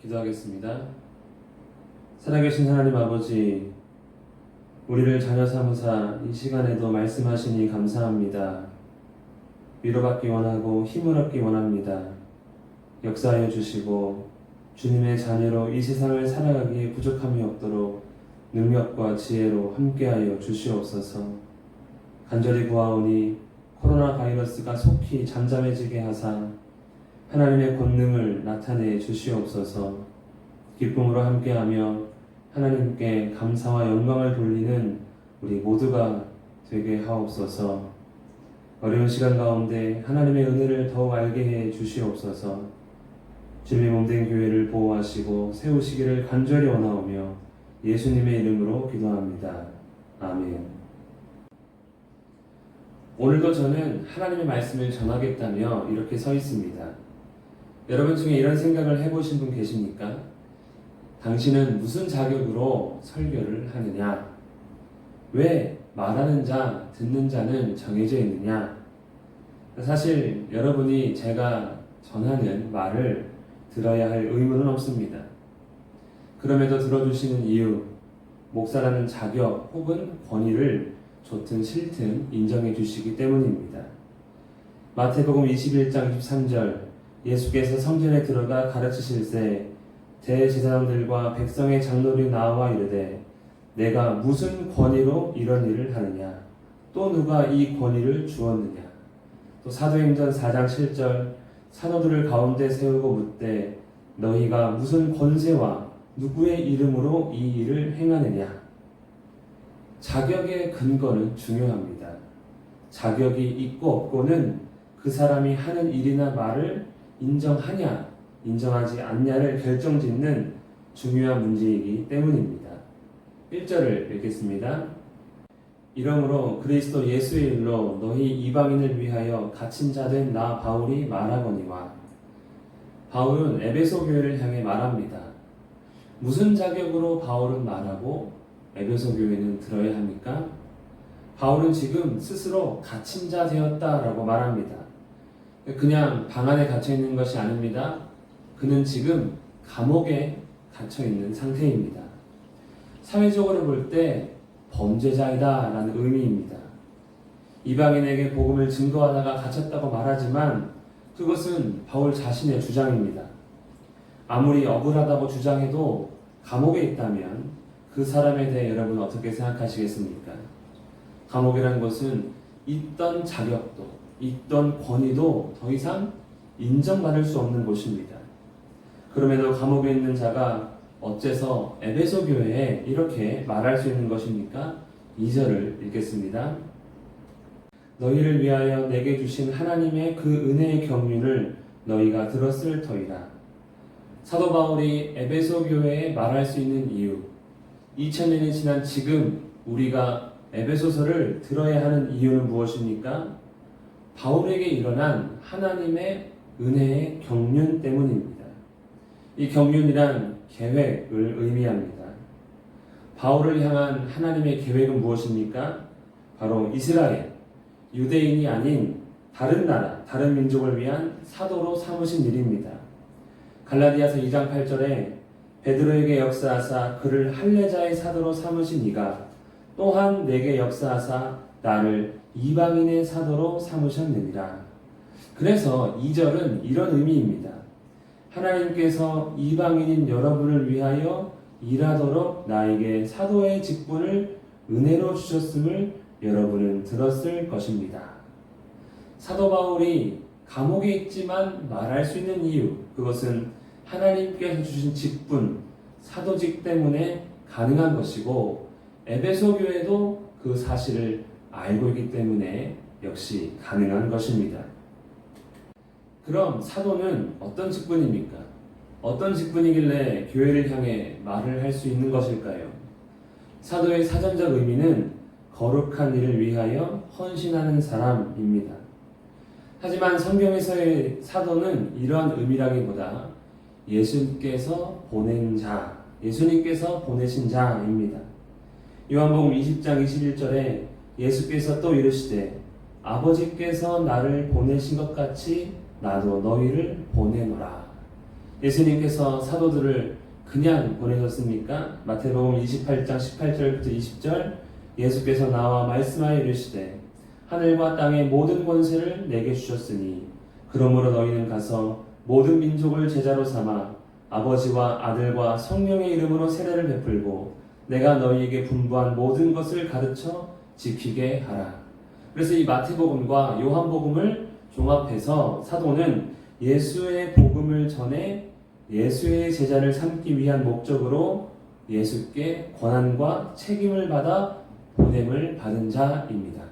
기도하겠습니다. 살아계신 하나님 아버지, 우리를 자녀 삼으사 이 시간에도 말씀하시니 감사합니다. 위로받기 원하고 힘을 얻기 원합니다. 역사하여 주시고 주님의 자녀로 이 세상을 살아가기에 부족함이 없도록 능력과 지혜로 함께하여 주시옵소서. 간절히 구하오니 코로나 바이러스가 속히 잠잠해지게 하사 하나님의 권능을 나타내 주시옵소서. 기쁨으로 함께하며 하나님께 감사와 영광을 돌리는 우리 모두가 되게 하옵소서. 어려운 시간 가운데 하나님의 은혜를 더욱 알게 해 주시옵소서. 주님의 몸된 교회를 보호하시고 세우시기를 간절히 원하오며 예수님의 이름으로 기도합니다. 아멘. 오늘도 저는 하나님의 말씀을 전하겠다며 이렇게 서 있습니다. 여러분 중에 이런 생각을 해보신 분 계십니까? 당신은 무슨 자격으로 설교를 하느냐? 왜 말하는 자, 듣는 자는 정해져 있느냐? 사실 여러분이 제가 전하는 말을 들어야 할 의무는 없습니다. 그럼에도 들어주시는 이유, 목사라는 자격 혹은 권위를 좋든 싫든 인정해 주시기 때문입니다. 마태복음 21장 23절, 예수께서 성전에 들어가 가르치실새 대제사장들과 백성의 장로들이 나와 이르되 내가 무슨 권위로 이런 일을 하느냐? 또 누가 이 권위를 주었느냐? 또 사도행전 4장 7절, 사도들을 가운데 세우고 묻되 너희가 무슨 권세와 누구의 이름으로 이 일을 행하느냐? 자격의 근거는 중요합니다. 자격이 있고 없고는 그 사람이 하는 일이나 말을 인정하냐, 인정하지 않냐를 결정짓는 중요한 문제이기 때문입니다. 1절을 읽겠습니다. 이러므로 그리스도 예수의 일로 너희 이방인을 위하여 갇힌 자 된 나 바울이 말하거니와. 바울은 에베소 교회를 향해 말합니다. 무슨 자격으로 바울은 말하고 에베소 교회는 들어야 합니까? 바울은 지금 스스로 갇힌 자 되었다라고 말합니다. 그냥 방 안에 갇혀 있는 것이 아닙니다. 그는 지금 감옥에 갇혀 있는 상태입니다. 사회적으로 볼 때 범죄자이다 라는 의미입니다. 이방인에게 복음을 증거하다가 갇혔다고 말하지만 그것은 바울 자신의 주장입니다. 아무리 억울하다고 주장해도 감옥에 있다면 그 사람에 대해 여러분 어떻게 생각하시겠습니까? 감옥이라는 것은 있던 자격도 있던 권위도 더 이상 인정받을 수 없는 곳입니다. 그럼에도 감옥에 있는 자가 어째서 에베소 교회에 이렇게 말할 수 있는 것입니까? 2절을 읽겠습니다. 너희를 위하여 내게 주신 하나님의 그 은혜의 경륜을 너희가 들었을 터이라. 사도 바울이 에베소 교회에 말할 수 있는 이유, 2000년이 지난 지금 우리가 에베소서를 들어야 하는 이유는 무엇입니까? 바울에게 일어난 하나님의 은혜의 경륜 때문입니다. 이 경륜이란 계획을 의미합니다. 바울을 향한 하나님의 계획은 무엇입니까? 바로 이스라엘, 유대인이 아닌 다른 나라, 다른 민족을 위한 사도로 삼으신 일입니다. 갈라디아서 2장 8절에 베드로에게 역사하사 그를 할례자의 사도로 삼으신 이가 또한 내게 역사하사 나를 이방인의 사도로 삼으셨느니라. 그래서 2절은 이런 의미입니다. 하나님께서 이방인인 여러분을 위하여 일하도록 나에게 사도의 직분을 은혜로 주셨음을 여러분은 들었을 것입니다. 사도 바울이 감옥에 있지만 말할 수 있는 이유, 그것은 하나님께서 주신 직분, 사도직 때문에 가능한 것이고 에베소 교회도 그 사실을 알고 있기 때문에 역시 가능한 것입니다. 그럼 사도는 어떤 직분입니까? 어떤 직분이길래 교회를 향해 말을 할 수 있는 것일까요? 사도의 사전적 의미는 거룩한 일을 위하여 헌신하는 사람입니다. 하지만 성경에서의 사도는 이러한 의미라기보다 예수님께서 보낸 자, 예수님께서 보내신 자입니다. 요한복음 20장 21절에 예수께서 또 이르시되 아버지께서 나를 보내신 것 같이 나도 너희를 보내노라. 예수님께서 사도들을 그냥 보내셨습니까? 마태복음 28장 18절부터 20절 예수께서 나와 말씀하여 이르시되 하늘과 땅의 모든 권세를 내게 주셨으니 그러므로 너희는 가서 모든 민족을 제자로 삼아 아버지와 아들과 성령의 이름으로 세례를 베풀고 내가 너희에게 분부한 모든 것을 가르쳐 지키게 하라. 그래서 이 마태복음과 요한복음을 종합해서 사도는 예수의 복음을 전해 예수의 제자를 삼기 위한 목적으로 예수께 권한과 책임을 받아 보냄을 받은 자입니다.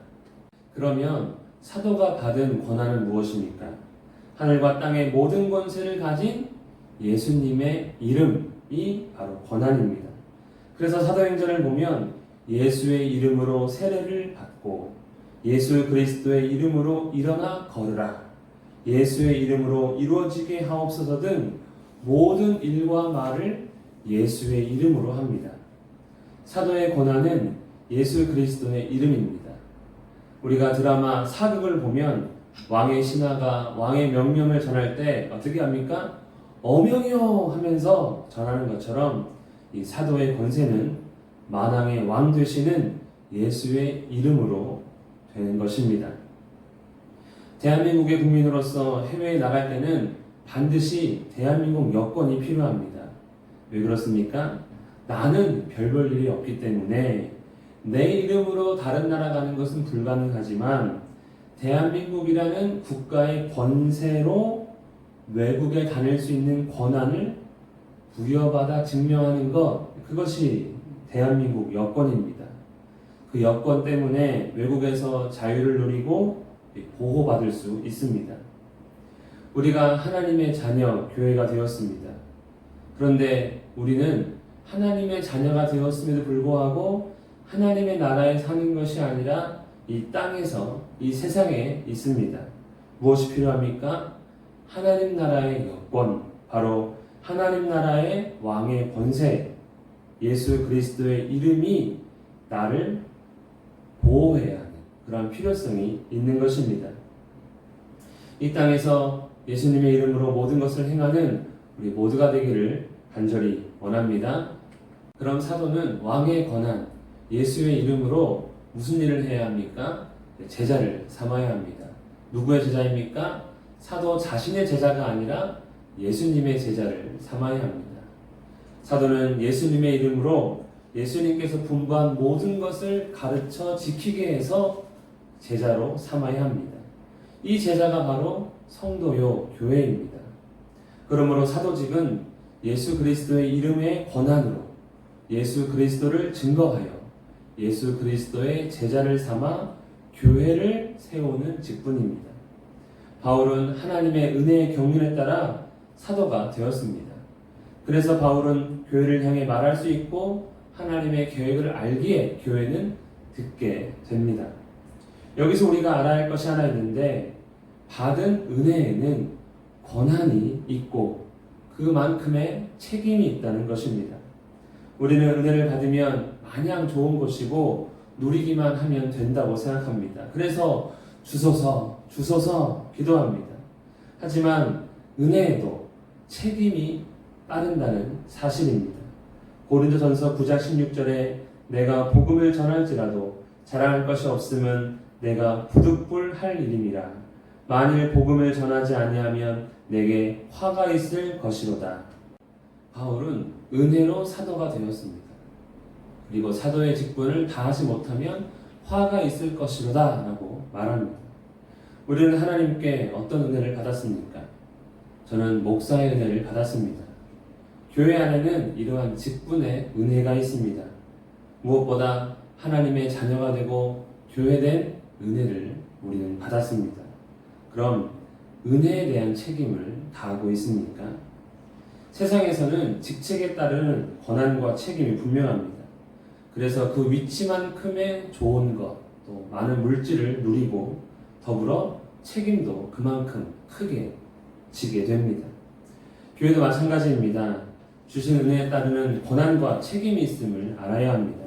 그러면 사도가 받은 권한은 무엇입니까? 하늘과 땅의 모든 권세를 가진 예수님의 이름이 바로 권한입니다. 그래서 사도행전을 보면 예수의 이름으로 세례를 받고 예수 그리스도의 이름으로 일어나 걸으라, 예수의 이름으로 이루어지게 하옵소서 등 모든 일과 말을 예수의 이름으로 합니다. 사도의 권한은 예수 그리스도의 이름입니다. 우리가 드라마 사극을 보면 왕의 신하가 왕의 명령을 전할 때 어떻게 합니까? 어명이요 하면서 전하는 것처럼 이 사도의 권세는 만왕의 왕 되시는 예수의 이름으로 되는 것입니다. 대한민국의 국민으로서 해외에 나갈 때는 반드시 대한민국 여권이 필요합니다. 왜 그렇습니까? 나는 별 볼 일이 없기 때문에 내 이름으로 다른 나라 가는 것은 불가능하지만 대한민국이라는 국가의 권세로 외국에 다닐 수 있는 권한을 부여받아 증명하는 것, 그것이 대한민국 여권입니다. 그 여권 때문에 외국에서 자유를 누리고 보호받을 수 있습니다. 우리가 하나님의 자녀, 교회가 되었습니다. 그런데 우리는 하나님의 자녀가 되었음에도 불구하고 하나님의 나라에 사는 것이 아니라 이 땅에서, 이 세상에 있습니다. 무엇이 필요합니까? 하나님 나라의 여권, 바로 하나님 나라의 왕의 권세, 예수 그리스도의 이름이 나를 보호해야 하는 그런 필요성이 있는 것입니다. 이 땅에서 예수님의 이름으로 모든 것을 행하는 우리 모두가 되기를 간절히 원합니다. 그럼 사도는 왕의 권한, 예수의 이름으로 무슨 일을 해야 합니까? 제자를 삼아야 합니다. 누구의 제자입니까? 사도 자신의 제자가 아니라 예수님의 제자를 삼아야 합니다. 사도는 예수님의 이름으로 예수님께서 분부한 모든 것을 가르쳐 지키게 해서 제자로 삼아야 합니다. 이 제자가 바로 성도요, 교회입니다. 그러므로 사도직은 예수 그리스도의 이름의 권한으로 예수 그리스도를 증거하여 예수 그리스도의 제자를 삼아 교회를 세우는 직분입니다. 바울은 하나님의 은혜의 경륜에 따라 사도가 되었습니다. 그래서 바울은 교회를 향해 말할 수 있고 하나님의 계획을 알기에 교회는 듣게 됩니다. 여기서 우리가 알아야 할 것이 하나 있는데, 받은 은혜에는 권한이 있고 그만큼의 책임이 있다는 것입니다. 우리는 은혜를 받으면 마냥 좋은 것이고 누리기만 하면 된다고 생각합니다. 그래서 주소서 기도합니다. 하지만 은혜에도 책임이 따른다는 사실입니다. 고린도전서 9장 16절에 내가 복음을 전할지라도 자랑할 것이 없음은 내가 부득불할 일임이라. 만일 복음을 전하지 아니하면 내게 화가 있을 것이로다. 바울은 은혜로 사도가 되었습니다. 그리고 사도의 직분을 다하지 못하면 화가 있을 것이로다 라고 말합니다. 우리는 하나님께 어떤 은혜를 받았습니까? 저는 목사의 은혜를 받았습니다. 교회 안에는 이러한 직분의 은혜가 있습니다. 무엇보다 하나님의 자녀가 되고 교회된 은혜를 우리는 받았습니다. 그럼 은혜에 대한 책임을 다하고 있습니까? 세상에서는 직책에 따르는 권한과 책임이 분명합니다. 그래서 그 위치만큼의 좋은 것, 또 많은 물질을 누리고 더불어 책임도 그만큼 크게 지게 됩니다. 교회도 마찬가지입니다. 주신 은혜에 따르는 권한과 책임이 있음을 알아야 합니다.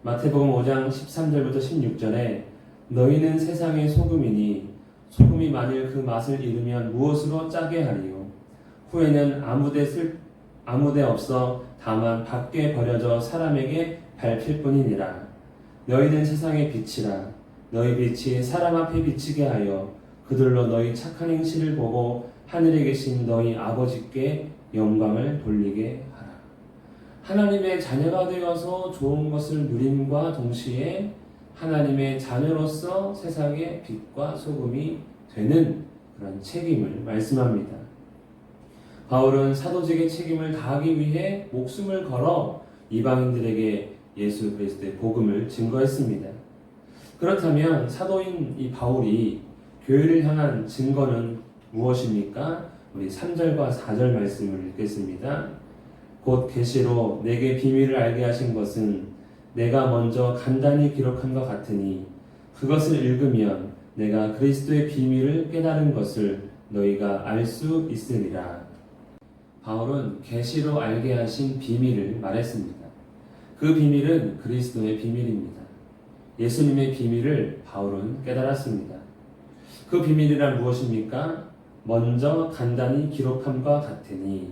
마태복음 5장 13절부터 16절에 너희는 세상의 소금이니 소금이 만일 그 맛을 잃으면 무엇으로 짜게 하리요? 후에는 아무데 없어 다만 밖에 버려져 사람에게 밟힐 뿐이니라. 너희는 세상의 빛이라. 너희 빛이 사람 앞에 비치게 하여 그들로 너희 착한 행실을 보고 하늘에 계신 너희 아버지께 영광을 돌리게 하라. 하나님의 자녀가 되어서 좋은 것을 누림과 동시에 하나님의 자녀로서 세상의 빛과 소금이 되는 그런 책임을 말씀합니다. 바울은 사도직의 책임을 다하기 위해 목숨을 걸어 이방인들에게 예수 그리스도의 복음을 증거했습니다. 그렇다면 사도인 이 바울이 교회를 향한 증거는 무엇입니까? 우리 3절과 4절 말씀을 읽겠습니다. 곧 계시로 내게 비밀을 알게 하신 것은 내가 먼저 간단히 기록한 것 같으니 그것을 읽으면 내가 그리스도의 비밀을 깨달은 것을 너희가 알 수 있으리라. 바울은 계시로 알게 하신 비밀을 말했습니다. 그 비밀은 그리스도의 비밀입니다. 예수님의 비밀을 바울은 깨달았습니다. 그 비밀이란 무엇입니까? 먼저 간단히 기록함과 같으니,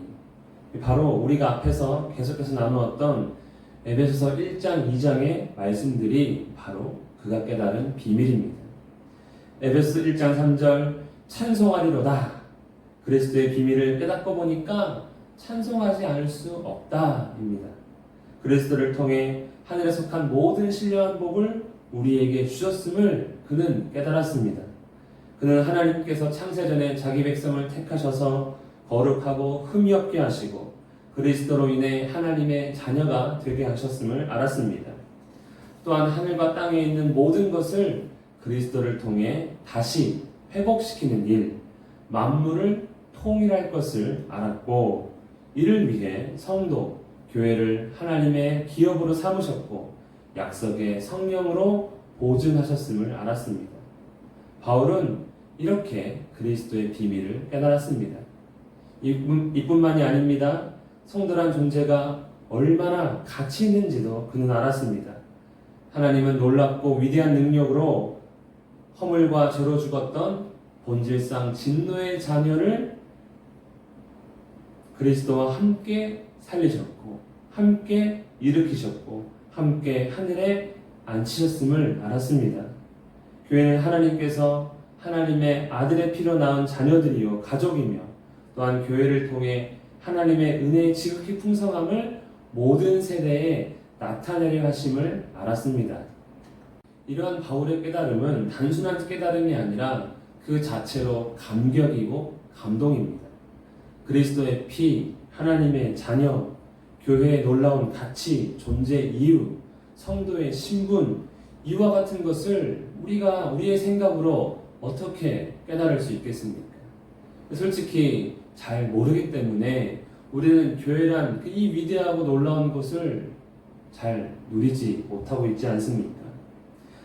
바로 우리가 앞에서 계속해서 나누었던 에베소서 1장 2장의 말씀들이 바로 그가 깨달은 비밀입니다. 에베소서 1장 3절 찬송하리로다. 그리스도의 비밀을 깨닫고 보니까 찬송하지 않을 수 없다입니다. 그리스도를 통해 하늘에 속한 모든 신령한 복을 우리에게 주셨음을 그는 깨달았습니다. 그는 하나님께서 창세전에 자기 백성을 택하셔서 거룩하고 흠이 없게 하시고 그리스도로 인해 하나님의 자녀가 되게 하셨음을 알았습니다. 또한 하늘과 땅에 있는 모든 것을 그리스도를 통해 다시 회복시키는 일, 만물을 통일할 것을 알았고, 이를 위해 성도, 교회를 하나님의 기업으로 삼으셨고 약속의 성령으로 보증하셨음을 알았습니다. 바울은 이렇게 그리스도의 비밀을 깨달았습니다. 이뿐만이 아닙니다. 성도란 존재가 얼마나 가치 있는지도 그는 알았습니다. 하나님은 놀랍고 위대한 능력으로 허물과 죄로 죽었던 본질상 진노의 자녀를 그리스도와 함께 살리셨고 함께 일으키셨고 함께 하늘에 앉히셨음을 알았습니다. 교회는 하나님께서 하나님의 아들의 피로 낳은 자녀들이요 가족이며 또한 교회를 통해 하나님의 은혜의 지극히 풍성함을 모든 세대에 나타내려 하심을 알았습니다. 이러한 바울의 깨달음은 단순한 깨달음이 아니라 그 자체로 감격이고 감동입니다. 그리스도의 피, 하나님의 자녀, 교회의 놀라운 가치, 존재 이유, 성도의 신분, 이와 같은 것을 우리의 생각으로 어떻게 깨달을 수 있겠습니까? 솔직히 잘 모르기 때문에 우리는 교회란 이 위대하고 놀라운 것을 잘 누리지 못하고 있지 않습니까?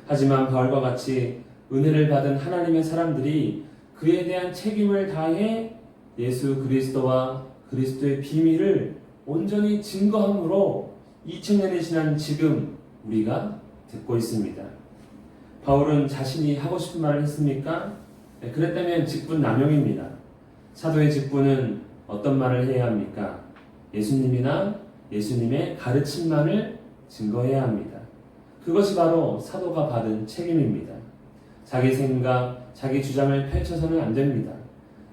하지만 바울과 같이 은혜를 받은 하나님의 사람들이 그에 대한 책임을 다해 예수 그리스도와 그리스도의 비밀을 온전히 증거함으로 2000년이 지난 지금 우리가 듣고 있습니다. 바울은 자신이 하고 싶은 말을 했습니까? 네, 그랬다면 직분 남용입니다. 사도의 직분은 어떤 말을 해야 합니까? 예수님이나 예수님의 가르침만을 증거해야 합니다. 그것이 바로 사도가 받은 책임입니다. 자기 생각, 자기 주장을 펼쳐서는 안 됩니다.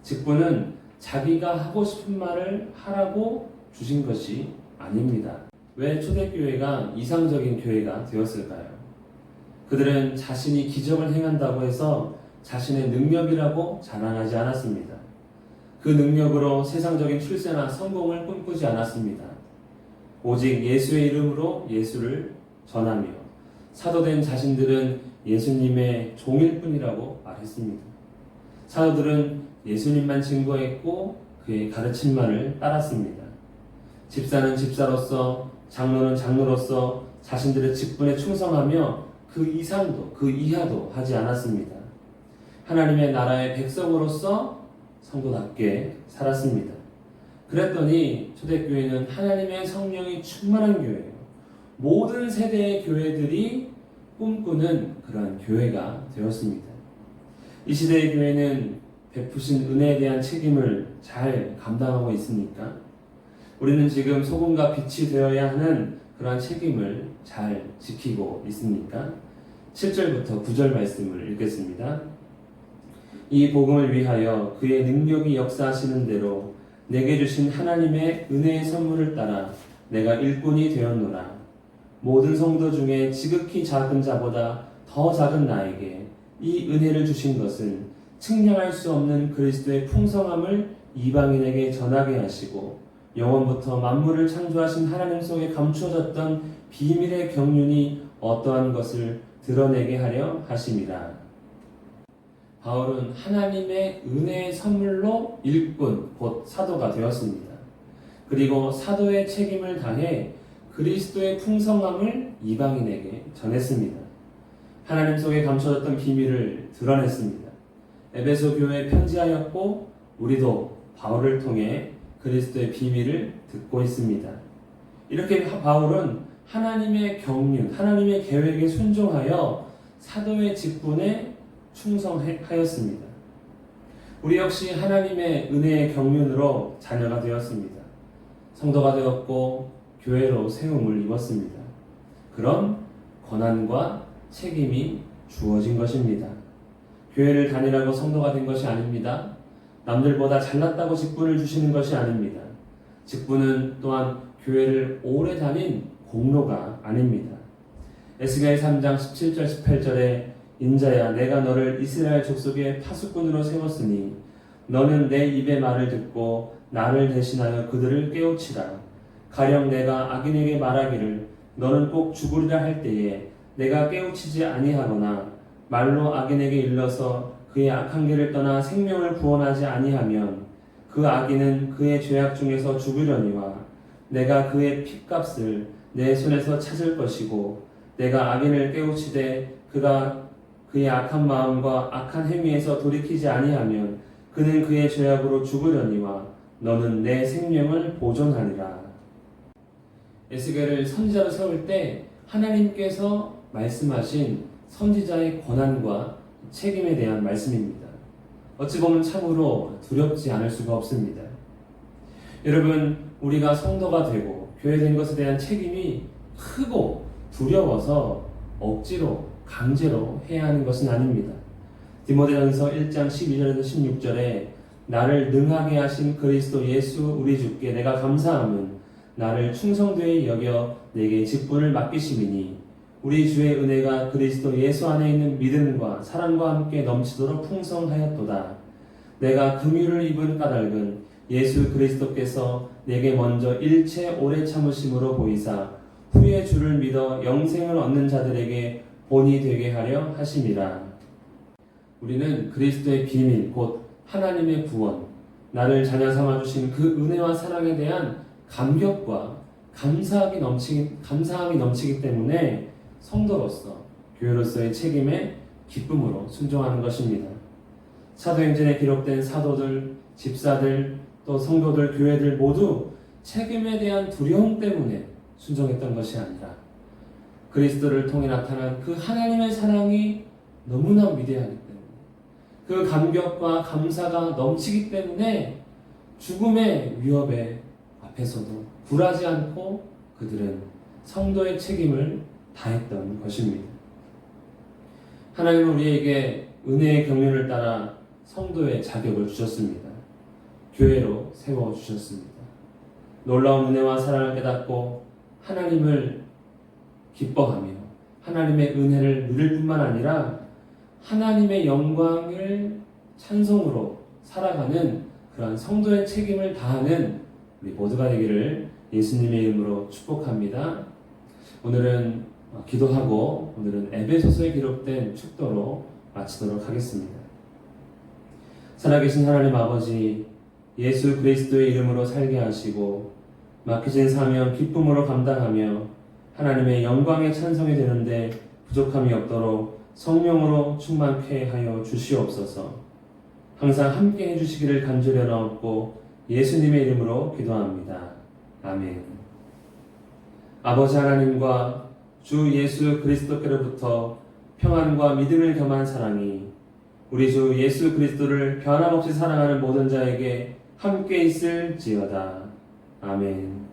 직분은 자기가 하고 싶은 말을 하라고 주신 것이 아닙니다. 왜 초대교회가 이상적인 교회가 되었을까요? 그들은 자신이 기적을 행한다고 해서 자신의 능력이라고 자랑하지 않았습니다. 그 능력으로 세상적인 출세나 성공을 꿈꾸지 않았습니다. 오직 예수의 이름으로 예수를 전하며 사도된 자신들은 예수님의 종일 뿐이라고 말했습니다. 사도들은 예수님만 증거했고 그의 가르침만을 따랐습니다. 집사는 집사로서, 장로는 장로로서 자신들의 직분에 충성하며 그 이상도 그 이하도 하지 않았습니다. 하나님의 나라의 백성으로서 성도답게 살았습니다. 그랬더니 초대교회는 하나님의 성령이 충만한 교회예요. 모든 세대의 교회들이 꿈꾸는 그러한 교회가 되었습니다. 이 시대의 교회는 베푸신 은혜에 대한 책임을 잘 감당하고 있습니까? 우리는 지금 소금과 빛이 되어야 하는 그러한 책임을 잘 지키고 있습니까? 7절부터 9절 말씀을 읽겠습니다. 이 복음을 위하여 그의 능력이 역사하시는 대로 내게 주신 하나님의 은혜의 선물을 따라 내가 일꾼이 되었노라. 모든 성도 중에 지극히 작은 자보다 더 작은 나에게 이 은혜를 주신 것은 측량할 수 없는 그리스도의 풍성함을 이방인에게 전하게 하시고 영원부터 만물을 창조하신 하나님 속에 감추어졌던 비밀의 경륜이 어떠한 것을 드러내게 하려 하심이라. 바울은 하나님의 은혜의 선물로 일꾼, 곧 사도가 되었습니다. 그리고 사도의 책임을 다해 그리스도의 풍성함을 이방인에게 전했습니다. 하나님 속에 감춰졌던 비밀을 드러냈습니다. 에베소 교회에 편지하였고 우리도 바울을 통해 그리스도의 비밀을 듣고 있습니다. 이렇게 바울은 하나님의 경륜, 하나님의 계획에 순종하여 사도의 직분에 충성하였습니다. 우리 역시 하나님의 은혜의 경륜으로 자녀가 되었습니다. 성도가 되었고 교회로 세움을 입었습니다. 그런 권한과 책임이 주어진 것입니다. 교회를 다니라고 성도가 된 것이 아닙니다. 남들보다 잘났다고 직분을 주시는 것이 아닙니다. 직분은 또한 교회를 오래 다닌 공로가 아닙니다. 에스겔 3장 17절 18절에 인자야 내가 너를 이스라엘 족속의 파수꾼으로 세웠으니 너는 내 입의 말을 듣고 나를 대신하여 그들을 깨우치라. 가령 내가 악인에게 말하기를 너는 꼭 죽으리라 할 때에 내가 깨우치지 아니하거나 말로 악인에게 일러서 그의 악한 길을 떠나 생명을 구원하지 아니하면 그 악인은 그의 죄악 중에서 죽으려니와 내가 그의 핏값을 내 손에서 찾을 것이고 내가 악인을 깨우치되 그가 그의 악한 마음과 악한 행위에서 돌이키지 아니하면 그는 그의 죄악으로 죽으려니와 너는 내 생명을 보존하리라. 에스겔을 선지자로 세울 때 하나님께서 말씀하신 선지자의 권한과 책임에 대한 말씀입니다. 어찌 보면 참으로 두렵지 않을 수가 없습니다. 여러분, 우리가 성도가 되고 교회된 것에 대한 책임이 크고 두려워서 억지로 강제로 해야 하는 것은 아닙니다. 디모데전서 1장 12절에서 16절에 나를 능하게 하신 그리스도 예수 우리 주께 내가 감사함은 나를 충성되이 여겨 내게 직분을 맡기심이니 우리 주의 은혜가 그리스도 예수 안에 있는 믿음과 사랑과 함께 넘치도록 풍성하였도다. 내가 금유를 입은 까닭은 예수 그리스도께서 내게 먼저 일체 오래 참으심으로 보이사 후에 주를 믿어 영생을 얻는 자들에게 본이 되게 하려 하심이라. 우리는 그리스도의 비밀 곧 하나님의 구원, 나를 자녀 삼아주신 그 은혜와 사랑에 대한 감격과 감사함이 넘치기 때문에 성도로서 교회로서의 책임에 기쁨으로 순종하는 것입니다. 사도행전에 기록된 사도들, 집사들, 또 성도들, 교회들 모두 책임에 대한 두려움 때문에 순종했던 것이 아니라 그리스도를 통해 나타난 그 하나님의 사랑이 너무나 위대하기 때문에 그 감격과 감사가 넘치기 때문에 죽음의 위협에 앞에서도 굴하지 않고 그들은 성도의 책임을 다했던 것입니다. 하나님은 우리에게 은혜의 경륜을 따라 성도의 자격을 주셨습니다. 교회로 세워주셨습니다. 놀라운 은혜와 사랑을 깨닫고 하나님을 기뻐하며 하나님의 은혜를 누릴 뿐만 아니라 하나님의 영광을 찬송으로 살아가는 그러한 성도의 책임을 다하는 우리 모두가 되기를 예수님의 이름으로 축복합니다. 오늘은 기도하고 오늘은 에베소서에 기록된 축도로 마치도록 하겠습니다. 살아계신 하나님 아버지, 예수 그리스도의 이름으로 살게 하시고 맡기신 사명 기쁨으로 감당하며 하나님의 영광의 찬송이 되는데 부족함이 없도록 성령으로 충만케 하여 주시옵소서. 항상 함께 해주시기를 간절히 원하옵고 예수님의 이름으로 기도합니다. 아멘. 아버지 하나님과 주 예수 그리스도께로부터 평안과 믿음을 겸한 사랑이 우리 주 예수 그리스도를 변함없이 사랑하는 모든 자에게 함께 있을지어다. 아멘.